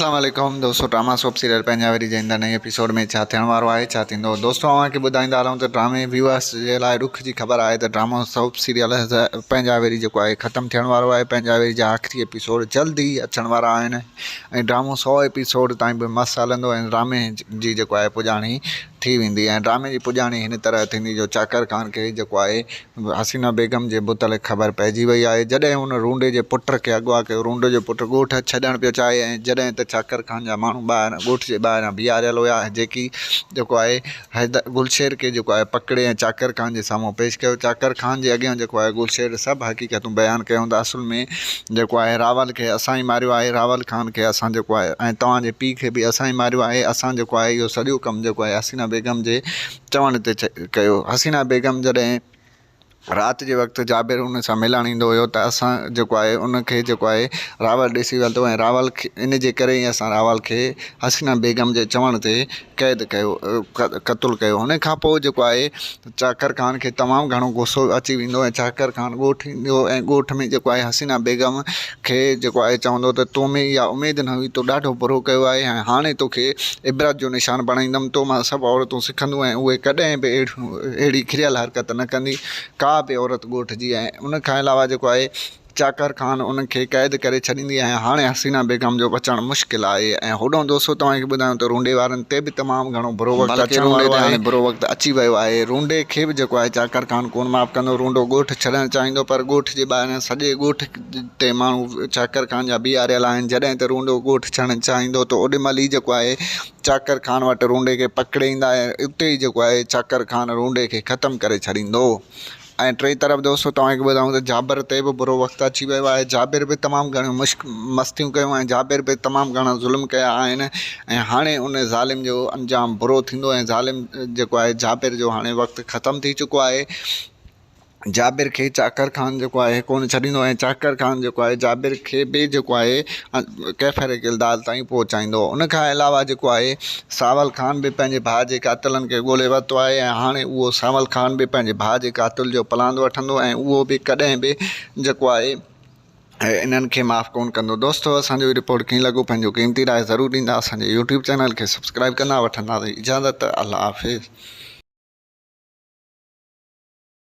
अस्सलाम वालेकुम दोस्तों। ड्रामा सोप सीरियल पंहिंजा वरी जंहिं नए एपिसोड में छा थियण वारो आहे छा थींदो दोस्तों अव्हांखे ॿुधाईंदा रहूं त ड्रामे व्यूअर्स जे लाइ ॾुख जी ख़बर आहे त ड्रामा सोप सीरियल पंहिंजा वरी जेको आहे ख़तमु थियण वारो आहे। पंहिंजा वरी जा आख़िरी एपिसोड जल्दी ई अचण वारा आहिनि ऐं ड्रामो 100 एपिसोड ताईं बि मस्तु हलंदो ऐं ड्रामे जी जेको आहे पुॼाणी थी वेंदी ऐं ड्रामे जी पुॼाणी हिन तरह थींदी जो चाकर ख़ान खे जेको आहे हसीना बेगम जे मुतलिक़ ख़बर पइजी वई आहे। जॾहिं हुन रूंडे जे पुट खे अॻवा कयो, रूंडे जो पुटु ॻोठ छॾणु पियो चाहे ऐं जॾहिं त चाकर ख़ान जा माण्हू ॿाहिरि ॻोठ जे ॿाहिरां बीहारियल हुआ जेकी जेको आहे गुलशेर खे जेको आहे पकिड़े ऐं चाकर ख़ान जे साम्हूं पेश कयो। चाकर ख़ान जे अॻियां जेको आहे गुलशेर सभु हक़ीक़तूं बयानु कयूं त असुल में जेको आहे रावल खे असां ई मारियो आहे, रावल ख़ान खे असां जेको आहे ऐं तव्हांजे पीउ खे बि असां ई मारियो आहे। असां जेको आहे इहो सॼो कमु जेको आहे हसीना बेगम जे चवण ते कयो। हसीना बेगम जॾहिं राति जे वक़्तु जाबिर उन सां मिलणु ईंदो हुयो त असां जेको आहे उनखे जेको आहे रावल ॾिसी वरितो ऐं रावल खे इन जे करे ई असां रावल खे हसीना बेगम जे चवण ते क़ैद कयो, क़तलु कयो। हुन खां पोइ जेको आहे चाकर ख़ान खे तमामु घणो गुस्सो अची वेंदो ऐं चाकर ख़ान ॻोठ ईंदो ऐं ॻोठ में जेको आहे हसीना बेगम खे जेको आहे चवंदो त तो में इहा उमेदु न हुई, तो ॾाढो बुरो कयो आहे ऐं हाणे तोखे इबरत जो निशान बणाईंदुमि, तो मां सभु औरतूं सिखंदियूं ऐं उहे कॾहिं बि अहिड़ी खिरियल हरकत न कंदी का बि औरत ॻोठ जी। ऐं उन खां अलावा जेको आहे चाकर ख़ान उनखे क़ैद करे छॾींदी ऐं हाणे हसीना बेगम जो बचणु मुश्किल आहे। ऐं होॾो दोस्तों तव्हांखे ॿुधायूं त रूंडे वारनि ते बि तमामु घणो बुरो वक़्तु अचण वारो आहे, बुरो वक़्तु अची वियो आहे। रूंडे खे बि जेको आहे चाकर ख़ान कोन माफ़ कंदो। रूंडो ॻोठ छॾणु चाहींदो पर ॻोठ जे ॿाहिरां सॼे ॻोठ ते माण्हू चाकर ख़ान जा बीहारियल आहिनि। जॾहिं त रूंडो ॻोठ छॾणु चाहींदो त ओॾीमहिल ई जेको आहे चाकर ख़ान वटि रूंडे खे पकिड़े ईंदा ऐं उते ई जेको आहे चाकर ख़ान रूंडे खे ख़तमु करे छॾींदो। ऐं टे तरफ़ दोस्तों तव्हांखे ॿुधायूं त जाबिर ते बि बुरो वक़्तु अची वियो आहे। जाबिर बि तमामु घणियूं मस्तियूं कयूं ऐं जाबिर बि तमामु घणा ज़ुल्म कया आहिनि ऐं हाणे उन ज़ालिम जो अंजाम बुरो थींदो ऐं ज़ालिम जेको आहे जाबिर जो हाणे वक़्तु ख़तमु थी चुको आहे। जाबिर खे चाकर ख़ान जेको आहे कोन छॾींदो ऐं चाकर ख़ान जेको आहे जाबिर खे बि जेको आहे कैफ़र किरदार ताईं पहुचाईंदो। उन खां अलावा जेको आहे सावल ख़ान बि पंहिंजे भाउ जे कातिलनि खे ॻोल्हे वरितो आहे ऐं हाणे उहो सावल ख़ान बि पंहिंजे भाउ जे कातिल जो प्लान वठंदो ऐं उहो बि कॾहिं बि जेको आहे इन्हनि खे माफ़ कोन कंदो। दोस्तों असांजो रिपोर्ट कीअं लॻो पंहिंजो क़ीमती राय ज़रूरु ॾींदा। असांजे यूट्यूब चैनल खे सब्सक्राइब कंदा। वठंदासीं इजाज़त। अल्लाह हाफ़िज़।